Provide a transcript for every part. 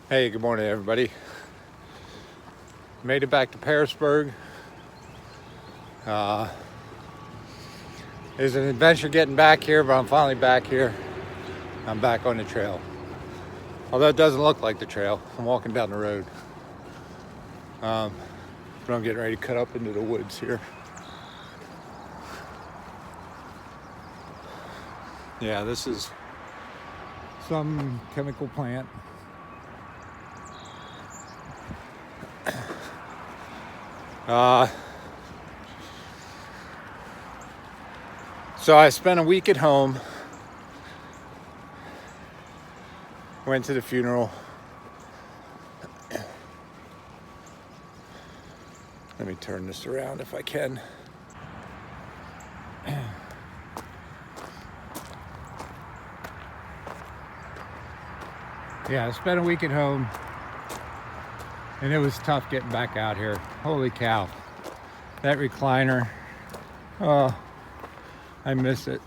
Hey, good morning everybody. Made it back to Pearisburg. It was an adventure getting back here, but I'm finally back here. I'm back on the trail. Although it doesn't look like the trail. I'm walking down the road. But I'm getting ready to cut up into the woods here. Yeah, this is some chemical plant. So I spent a week at home. Went to the funeral. Let me turn this around if I can. Yeah, I spent a week at home, and it was tough getting back out here. Holy cow. That recliner, oh, I miss it.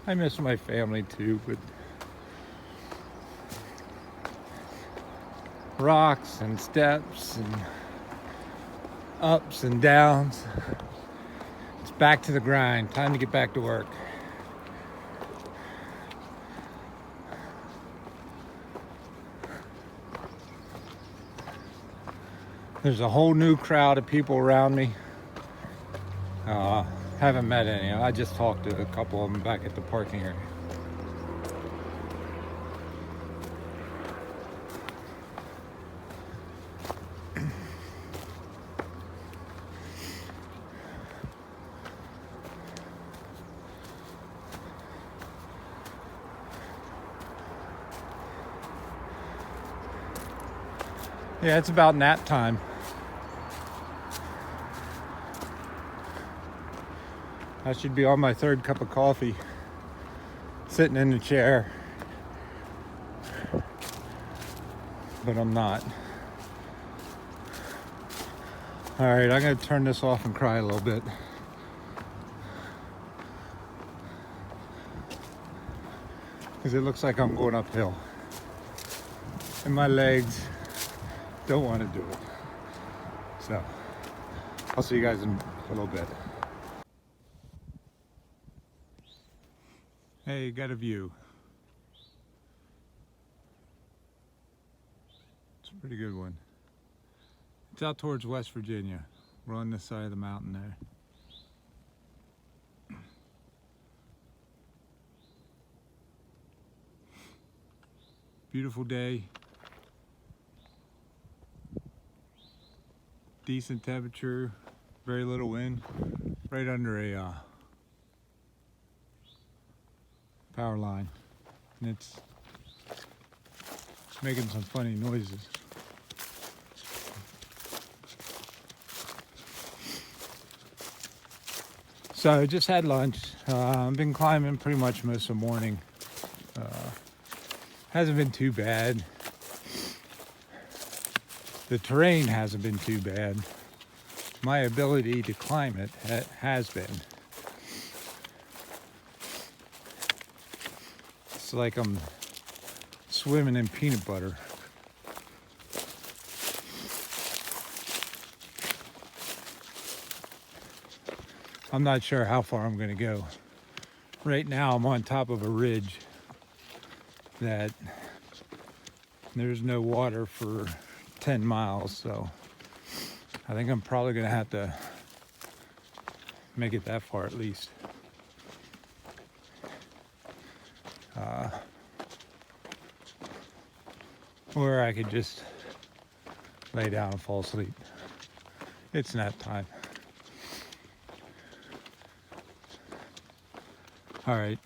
I miss my family too, but rocks and steps and ups and downs. It's back to the grind. Time to get back to work. There's a whole new crowd of people around me. Haven't met any. I just talked to a couple of them back at the parking area. Yeah, it's about nap time. I should be on my third cup of coffee, sitting in the chair, but I'm not. All right, I'm gonna turn this off and cry a little bit. Because it looks like I'm going uphill. And my legs don't want to do it. So, I'll see you guys in a little bit. Hey, got a view. It's a pretty good one. It's out towards West Virginia. We're on this side of the mountain there. Beautiful day. Decent temperature, very little wind. Right under a power line. And it's making some funny noises. So I just had lunch. I've been climbing pretty much most of the morning. Hasn't been too bad. The terrain hasn't been too bad. My ability to climb it has been. It's like I'm swimming in peanut butter. I'm not sure how far I'm going to go. Right now I'm on top of a ridge that there's no water for 10 miles, so I think I'm probably going to have to make it that far at least. Or I could just lay down and fall asleep. It's nap time. All right.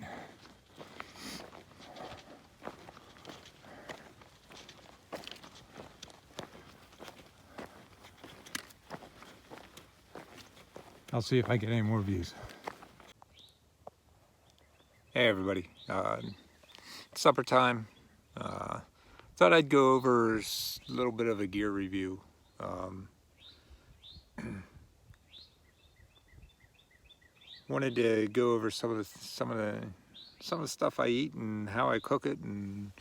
I'll see if I get any more views. Hey everybody, supper time. Thought I'd go over a little bit of a gear review. Wanted to go over some of the stuff I eat and how I cook it and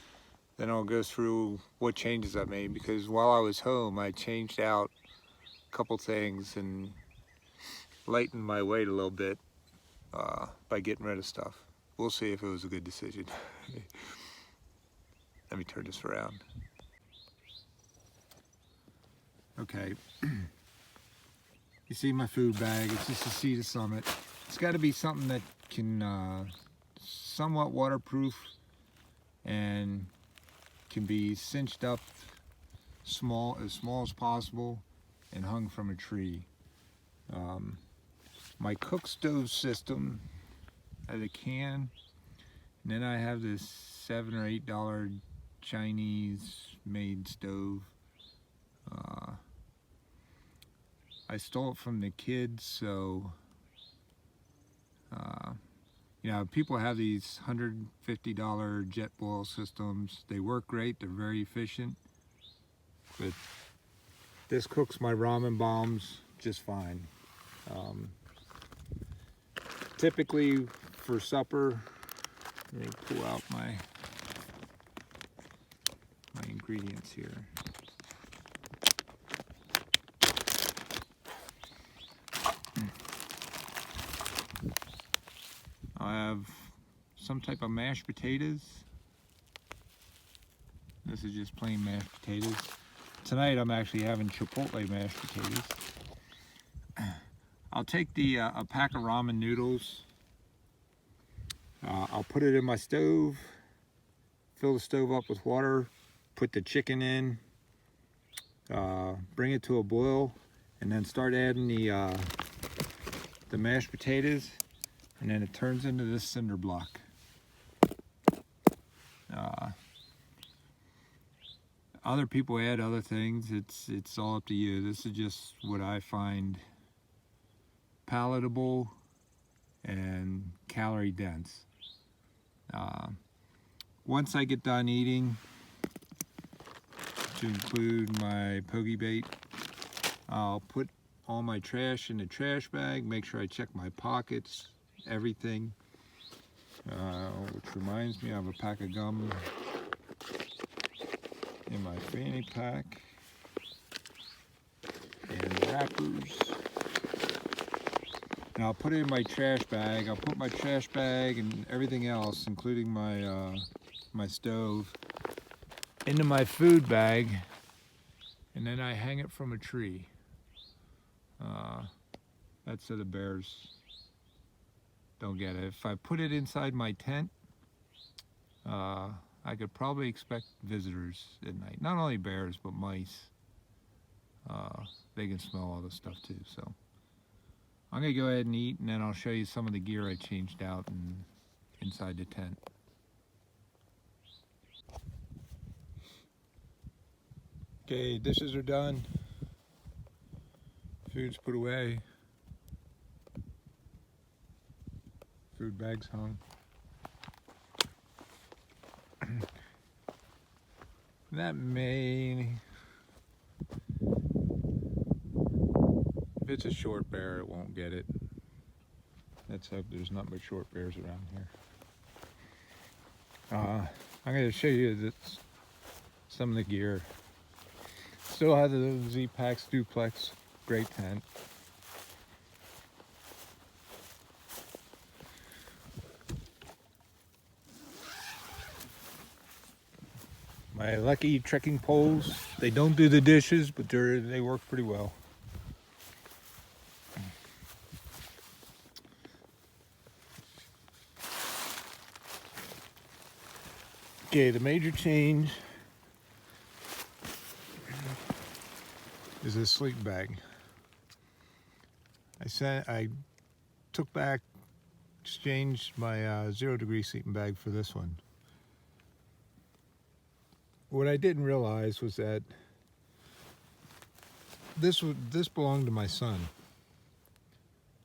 then I'll go through what changes I made, because while I was home I changed out a couple things and lightened my weight a little bit by getting rid of stuff. We'll see if it was a good decision. Let me turn this around. Okay, you see my food bag, it's just a Cedar Summit. It's got to be something that can somewhat waterproof and can be cinched up as small as possible and hung from a tree. My cook stove system has a can, and then I have this $7 or $8 Chinese made stove. I stole it from the kids, so you know, people have these $150 jet boil systems. They work great, they're very efficient, but this cooks my ramen bombs just fine. Typically for supper, let me pull out my ingredients here. I have some type of mashed potatoes. This is just plain mashed potatoes. Tonight I'm actually having chipotle mashed potatoes. I'll take a pack of ramen noodles. I'll put it in my stove, fill the stove up with water, put the chicken in, bring it to a boil, and then start adding the mashed potatoes, and then it turns into this cinder block. Other people add other things. It's all up to you. This is just what I find palatable and calorie dense. Once I get done eating, to include my poke bait, I'll put all my trash in the trash bag, make sure I check my pockets, everything, which reminds me I have a pack of gum in my fanny pack, and wrappers. And I'll put it in my trash bag. I'll put my trash bag and everything else, including my my stove, into my food bag, and then I hang it from a tree. That's so the bears don't get it. If I put it inside my tent, I could probably expect visitors at night. Not only bears, but mice. They can smell all this stuff too. So I'm gonna go ahead and eat, and then I'll show you some of the gear I changed out inside the tent. Okay, dishes are done. Food's put away. Food bags hung. That may, if it's a short bear, it won't get it. Let's hope there's not much short bears around here. I'm going to show you some of the gear. Still have the Z-Packs duplex, great tent. My Lucky trekking poles, they don't do the dishes, but they work pretty well. Okay, the major change is this sleeping bag. I took back, exchanged my 0 degree sleeping bag for this one. What I didn't realize was that this belonged to my son.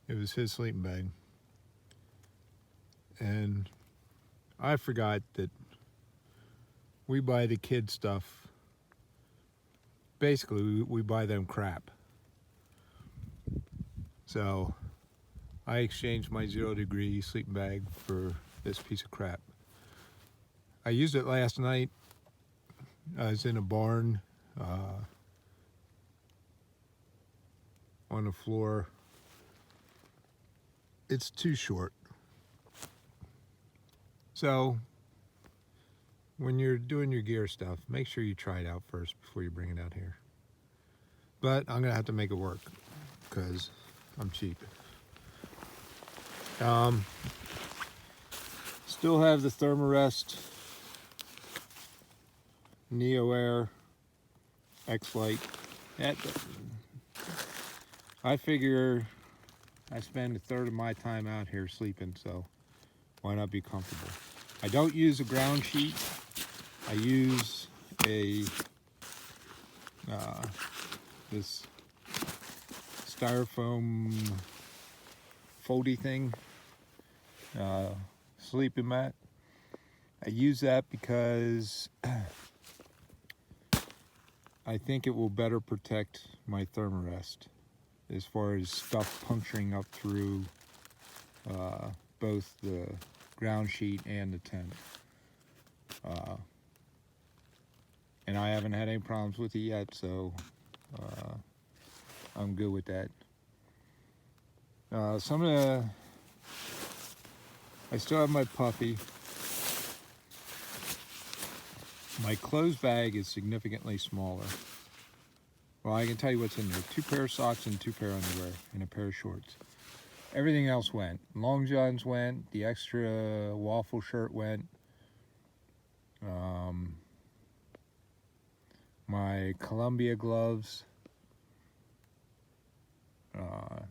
It was his sleeping bag, and I forgot that we buy the kids stuff. Basically, we buy them crap. So I exchanged my 0 degree sleeping bag for this piece of crap. I used it last night. I was in a barn on the floor. It's too short. So when you're doing your gear stuff, make sure you try it out first before you bring it out here. But I'm gonna have to make it work because I'm cheap. Still have the Thermarest Neo Air X-Lite. I figure I spend a third of my time out here sleeping, so why not be comfortable? I don't use a ground sheet. I use a this styrofoam foldy thing, sleeping mat. I use that because I think it will better protect my Thermarest as far as stuff puncturing up through both the ground sheet and the tent. And I haven't had any problems with it yet, so I'm good with that. I still have my puffy. My clothes bag is significantly smaller. Well, I can tell you what's in there. 2 pair of socks and 2 pair of underwear and a pair of shorts. Everything else went. Long johns went. The extra waffle shirt went. My Columbia gloves.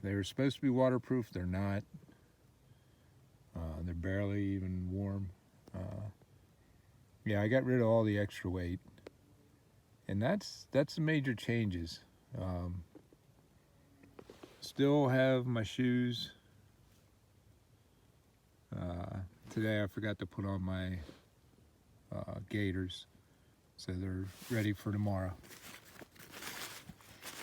They were supposed to be waterproof. They're not. They're barely even warm. Yeah, I got rid of all the extra weight. And that's the major changes. Still have my shoes. Today I forgot to put on my gaiters, so they're ready for tomorrow.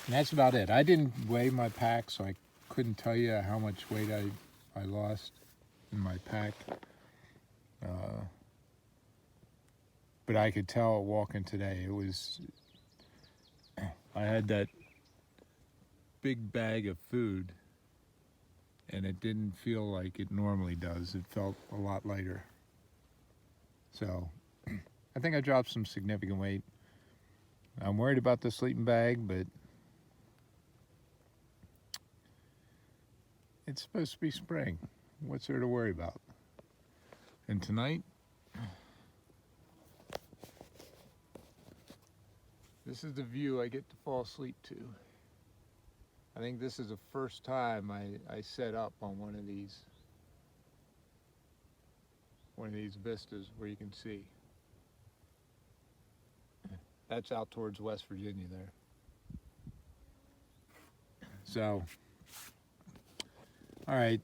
And that's about it. I didn't weigh my pack, so I couldn't tell you how much weight I lost in my pack. But I could tell walking today, I had that big bag of food and it didn't feel like it normally does. It felt a lot lighter. So I think I dropped some significant weight. I'm worried about the sleeping bag, but it's supposed to be spring. What's there to worry about? And tonight, this is the view I get to fall asleep to. I think this is the first time I set up on one of these vistas where you can see. That's out towards West Virginia there. So, all right.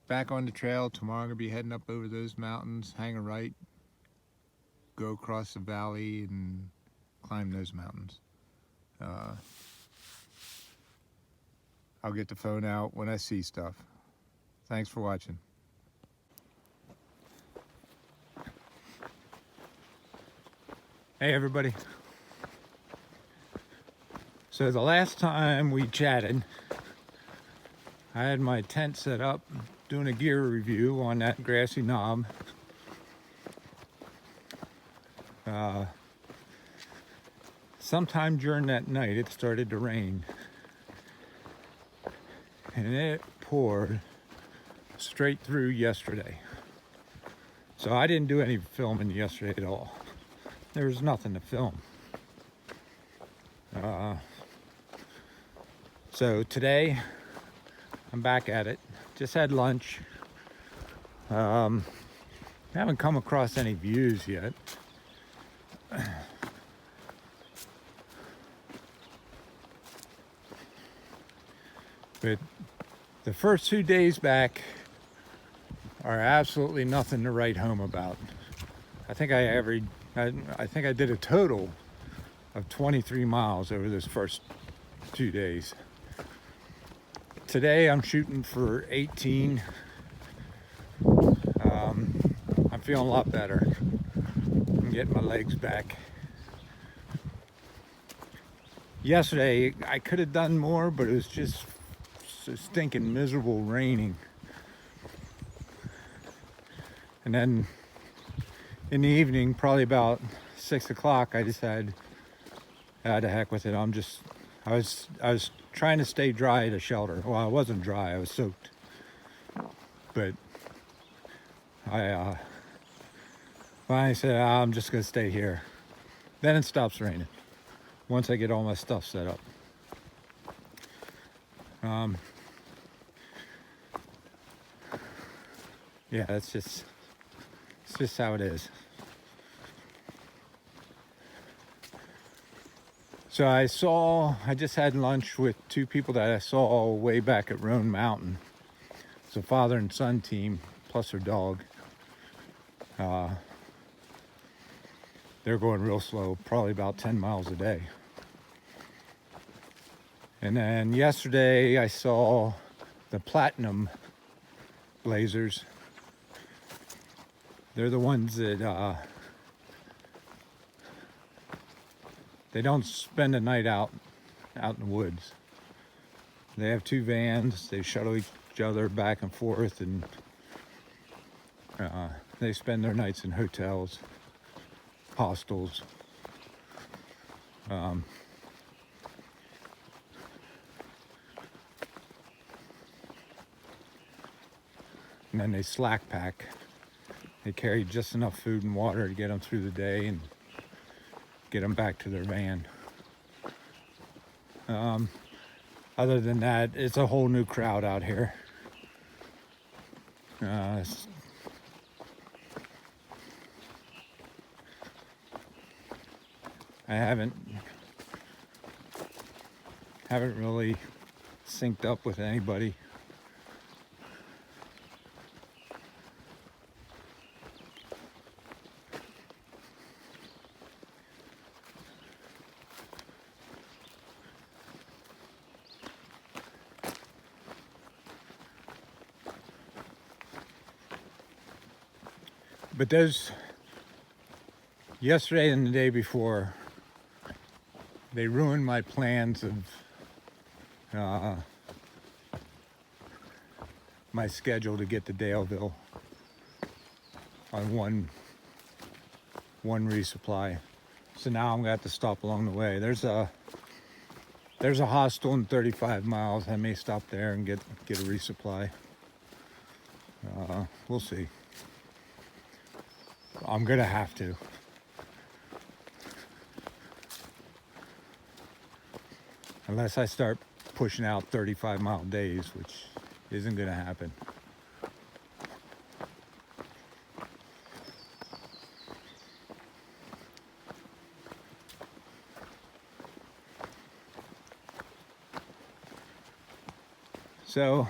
Back on the trail. Tomorrow I'm gonna be heading up over those mountains, hang a right, go across the valley and climb those mountains. I'll get the phone out when I see stuff. Thanks for watching. Hey everybody. So the last time we chatted, I had my tent set up, doing a gear review on that grassy knob. Sometime during that night it started to rain and it poured straight through yesterday. So I didn't do any filming yesterday at all. There was nothing to film. So today I'm back at it. Just had lunch. Haven't come across any views yet. But the first 2 days back are absolutely nothing to write home about. I think I did a total of 23 miles over those first 2 days. Today I'm shooting for 18. I'm feeling a lot better. I'm I'm getting my legs back. Yesterday, I could have done more, but it was just so stinking miserable raining. And then in the evening, probably about 6 o'clock, I decided, to heck with it. I was trying to stay dry at a shelter. Well, I wasn't dry, I was soaked. But I finally said, I'm just gonna stay here. Then it stops raining once I get all my stuff set up. Yeah, it's just how it is. So I just had lunch with two people that I saw way back at Roan Mountain. It's a father and son team, plus their dog. They're going real slow, probably about 10 miles a day. And then yesterday I saw the platinum blazers. They're the ones that they don't spend the night out in the woods. They have two vans. They shuttle each other back and forth, and they spend their nights in hotels, hostels. And then they slack pack. They carry just enough food and water to get them through the day and get them back to their van. Other than that, it's a whole new crowd out here. I haven't really synced up with anybody. But yesterday and the day before, they ruined my plans of my schedule to get to Daleville on one resupply. So now I'm gonna have to stop along the way. There's a hostel in 35 miles. I may stop there and get a resupply. We'll see. I'm gonna have to. Unless I start pushing out 35-mile days, which isn't gonna happen. So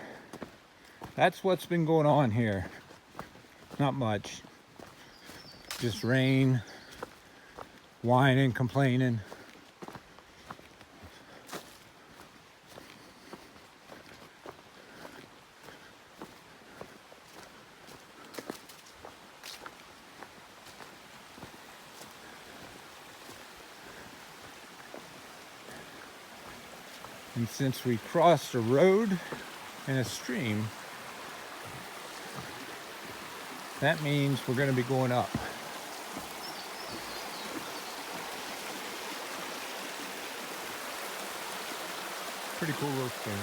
that's what's been going on here. Not much. Just rain, whining, complaining. And since we crossed a road and a stream, that means we're going to be going up. Pretty cool little thing.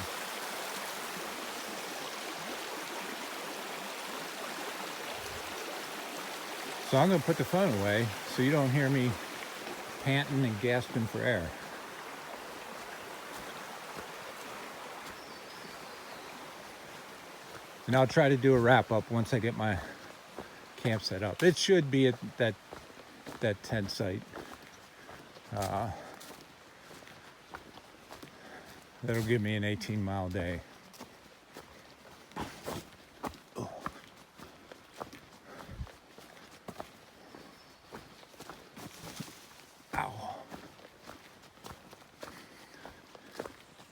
So I'm going to put the phone away so you don't hear me panting and gasping for air. And I'll try to do a wrap up once I get my camp set up. It should be at that tent site. That'll give me an 18-mile day. Oh. Ow.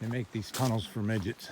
They make these tunnels for midgets.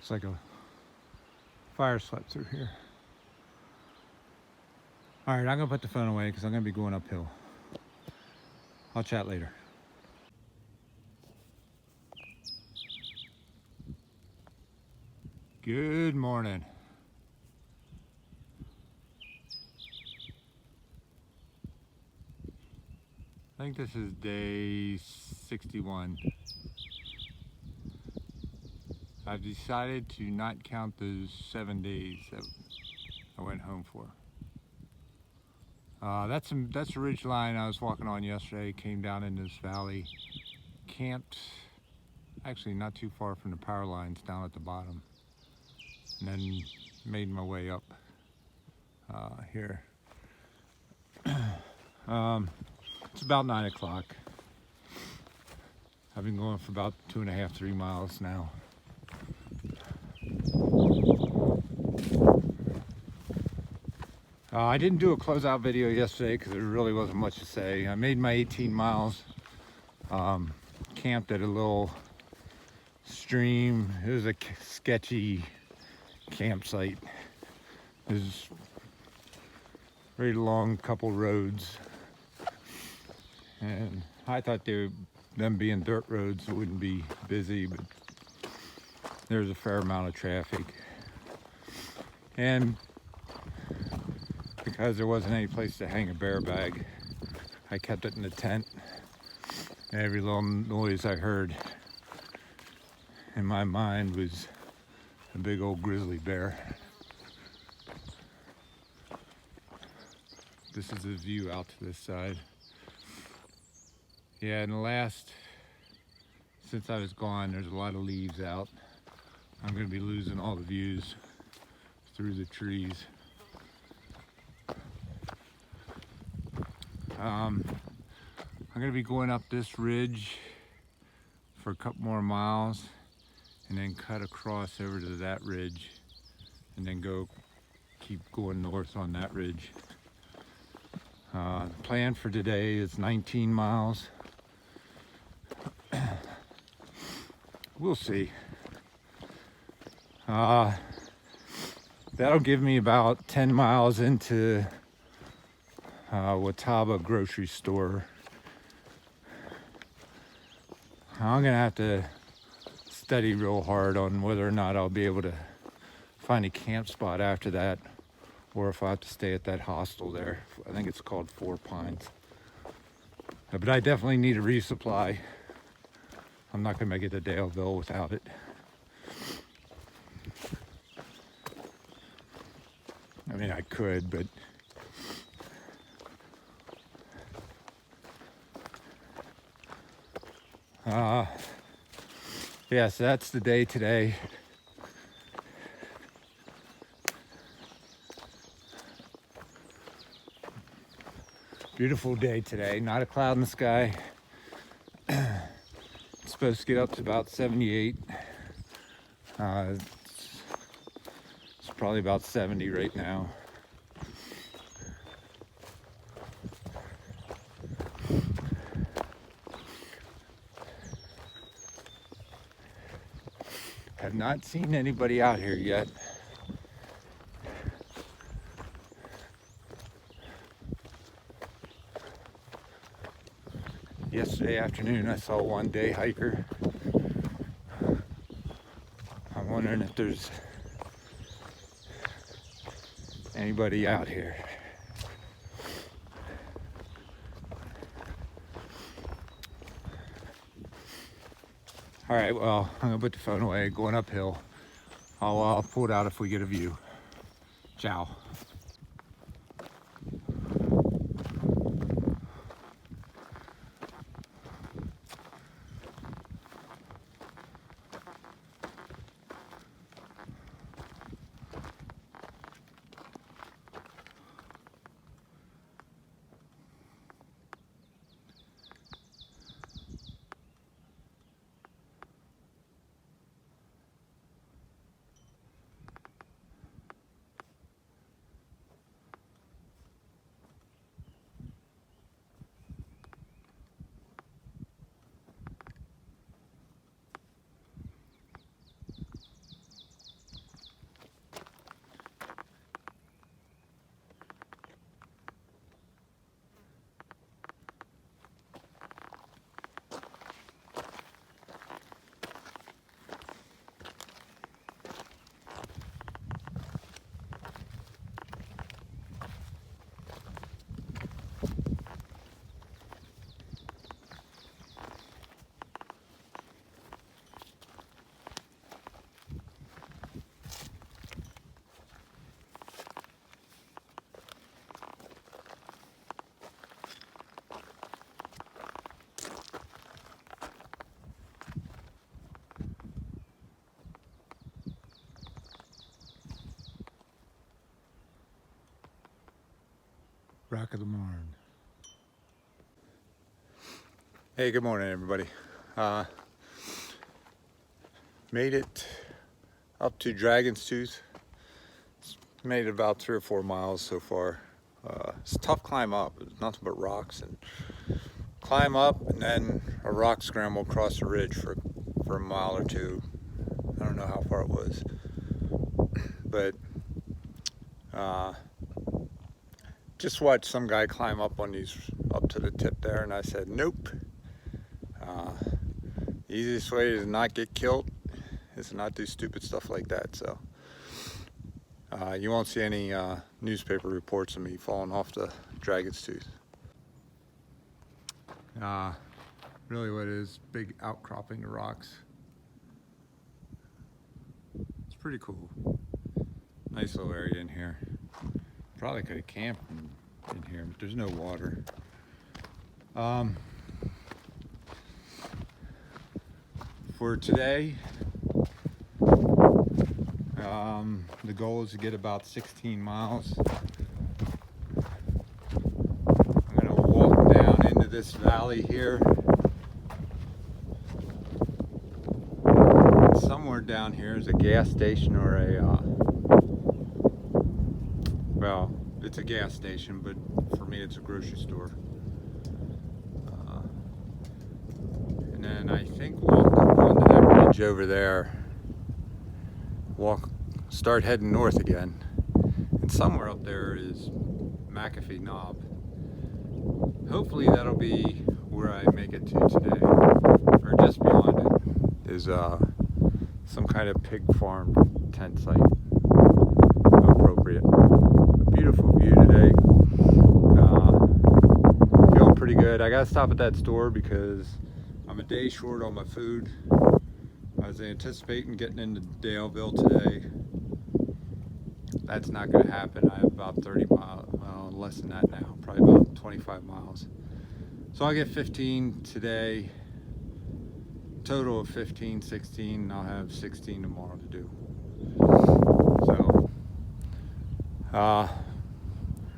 Looks like a fire swept through here. All right, I'm gonna put the phone away because I'm gonna be going uphill. I'll chat later. Good morning. I think this is day 61. I've decided to not count those 7 days that I went home for. That's a ridge line I was walking on yesterday. Came down in this valley, camped actually not too far from the power lines down at the bottom, and then made my way up here. It's about 9 o'clock. I've been going for about 2.5, 3 miles now. I didn't do a closeout video yesterday because there really wasn't much to say. I made my 18 miles, camped at a little stream. It was a sketchy campsite. There's very long couple roads, and I thought them being dirt roads wouldn't be busy, but there's a fair amount of traffic. And because there wasn't any place to hang a bear bag, I kept it in the tent. Every little noise I heard in my mind was a big old grizzly bear. This is the view out to this side. Yeah, since I was gone, there's a lot of leaves out. I'm gonna be losing all the views through the trees. I'm gonna be going up this ridge for a couple more miles and then cut across over to that ridge and then keep going north on that ridge. The plan for today is 19 miles. We'll see. That'll give me about 10 miles into Watauba grocery store. I'm gonna have to study real hard on whether or not I'll be able to find a camp spot after that, or if I have to stay at that hostel there. I think it's called Four Pines. But I definitely need a resupply. I'm not gonna make it to Daleville without it. I mean, I could, but yeah, so that's the day today. Beautiful day today, not a cloud in the sky. It's supposed to get up to about 78. It's probably about 70 right now. Have not seen anybody out here yet. Yesterday afternoon I saw one day hiker. I'm wondering if there's anybody out here. All right, well, I'm gonna put the phone away, going uphill. I'll pull it out if we get a view. Ciao. Rock of the Marn. Hey, good morning, everybody. Made it up to Dragon's Tooth. Made it about 3 or 4 miles so far. It's a tough climb up. It's nothing but rocks, and climb up and then a rock scramble across the ridge for a mile or two. I don't know how far it was, but just watched some guy climb up on these up to the tip there, and I said, nope. The easiest way to not get killed is to not do stupid stuff like that. So you won't see any newspaper reports of me falling off the Dragon's Tooth. Really what it is, big outcropping of rocks. It's pretty cool. Nice little area in here. Probably could have camped in here, but there's no water. For today, the goal is to get about 16 miles. I'm gonna walk down into this valley here. Somewhere down here is a gas station or well, it's a gas station, but for me it's a grocery store. And then I think walk up onto that ridge over there. Start heading north again. And somewhere up there is McAfee Knob. Hopefully that'll be where I make it to today. Or just beyond it is some kind of pig farm tent site. Appropriate. A beautiful view today. Feeling pretty good. I gotta stop at that store because I'm a day short on my food. I was anticipating getting into Daleville today. That's not going to happen. I have about 30 miles, well, less than that now, probably about 25 miles. So I'll get 15 today, total of 15, 16, and I'll have 16 tomorrow to do. So,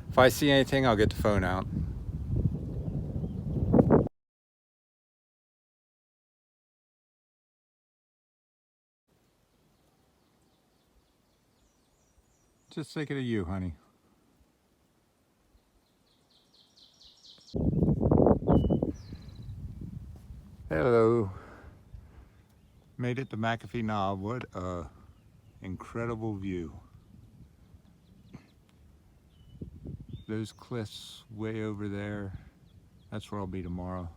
if I see anything, I'll get the phone out. Just thinking of you, honey. Hello. Made it to McAfee Knob. What a incredible view. Those cliffs way over there, that's where I'll be tomorrow.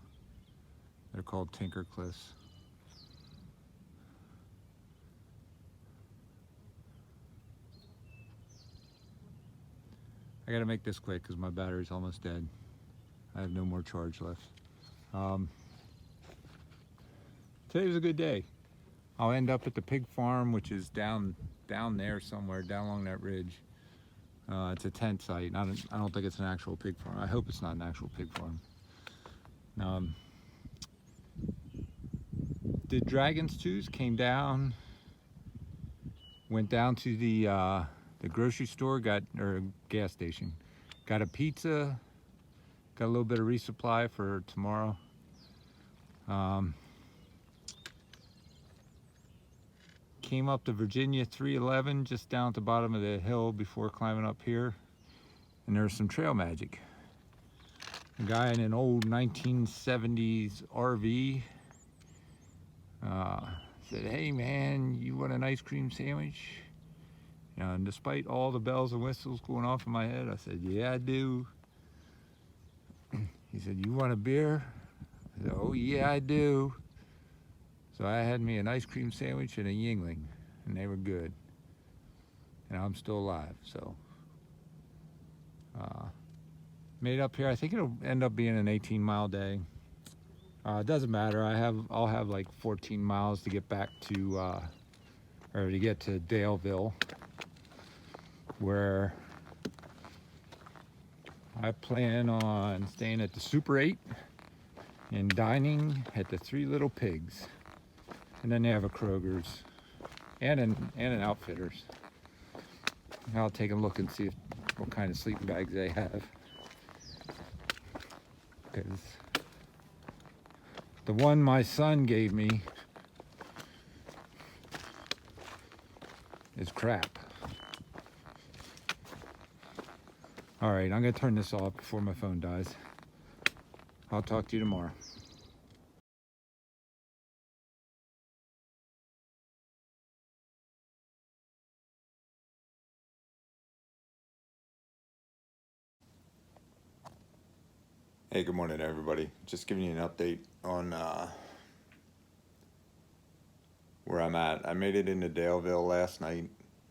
They're called Tinker Cliffs. I gotta make this quick because my battery's almost dead. I have no more charge left. Today was a good day. I'll end up at the pig farm, which is down there somewhere, down along that ridge. It's a tent site. I don't think it's an actual pig farm. I hope it's not an actual pig farm. The Dragon's Tooth came down, went down to the grocery store, or gas station, got a pizza, got a little bit of resupply for tomorrow. Came up to Virginia 311, just down at the bottom of the hill before climbing up here, and there's some trail magic. A guy in an old 1970s RV said, "Hey man, you want an ice cream sandwich?" And despite all the bells and whistles going off in my head, I said, "Yeah, I do." He said, "You want a beer?" I said, "Oh yeah, I do." So I had me an ice cream sandwich and a Yingling, and they were good. And I'm still alive, so. Made up here. I think it'll end up being an 18-mile day. It doesn't matter. I'll have like 14 miles to get back to, or to get to Daleville, where I plan on staying at the Super 8 and dining at the Three Little Pigs. And then they have a Kroger's and an Outfitters. I'll take a look and see what kind of sleeping bags they have. because the one my son gave me is crap. All right, I'm gonna turn this off before my phone dies. I'll talk to you tomorrow. Hey, good morning, everybody. Just giving you an update on where I'm at. I made it into Daleville last night.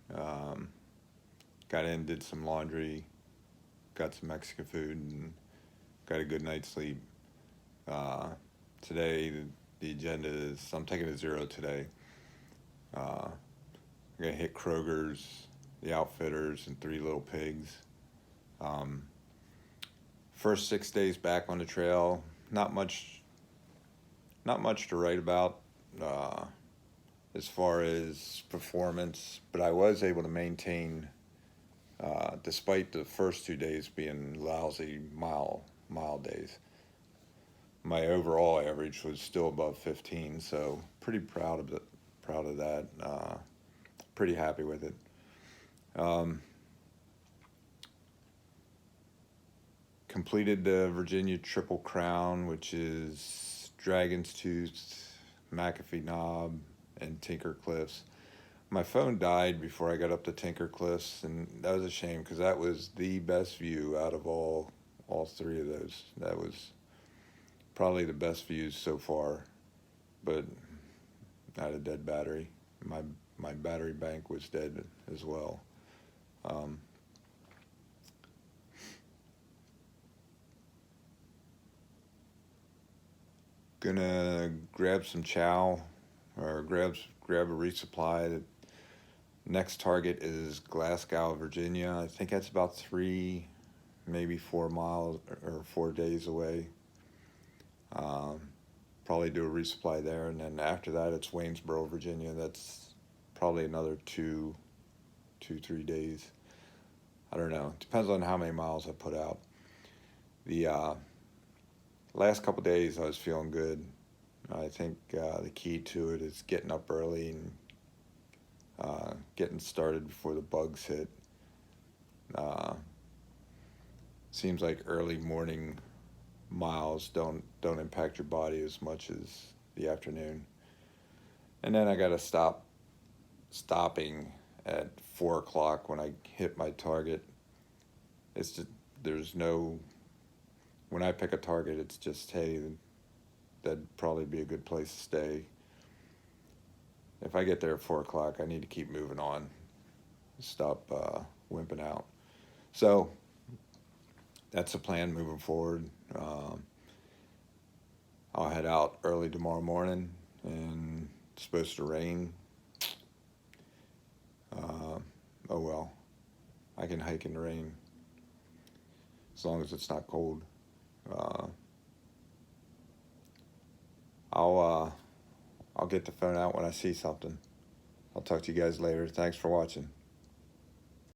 Got in, did some laundry, got some Mexican food, and got a good night's sleep. Today, the agenda is I'm taking a zero today. I'm going to hit Kroger's, the Outfitters, and Three Little Pigs. First 6 days back on the trail, not much to write about as far as performance, but I was able to maintain, despite the first 2 days being lousy mile days. My overall average was still above 15, so pretty proud of that. Pretty happy with it. Completed the Virginia Triple Crown, which is Dragon's Tooth, McAfee Knob, and Tinker Cliffs. My phone died before I got up to Tinker Cliffs, and that was a shame because that was the best view out of all three of those. That was probably the best views so far, but I had a dead battery. My battery bank was dead as well. Gonna grab some chow, or grab a resupply. The next target is Glasgow, Virginia. I think that's about 3, maybe 4 miles or 4 days away. Probably do a resupply there, and then after that it's Waynesboro, Virginia. That's probably another 3 days. I don't know. Depends on how many miles I put out. The last couple days I was feeling good. I think the key to it is getting up early and getting started before the bugs hit. Seems like early morning miles don't impact your body as much as the afternoon. And then I got to stopping at 4 o'clock when I hit my target. It's just, when I pick a target, it's just, hey, that'd probably be a good place to stay. If I get there at 4 o'clock, I need to keep moving on. Stop wimping out. So that's the plan moving forward. I'll head out early tomorrow morning, and it's supposed to rain. Oh well, I can hike in the rain as long as it's not cold. I'll get the phone out when I see something. I'll talk to you guys later. Thanks for watching.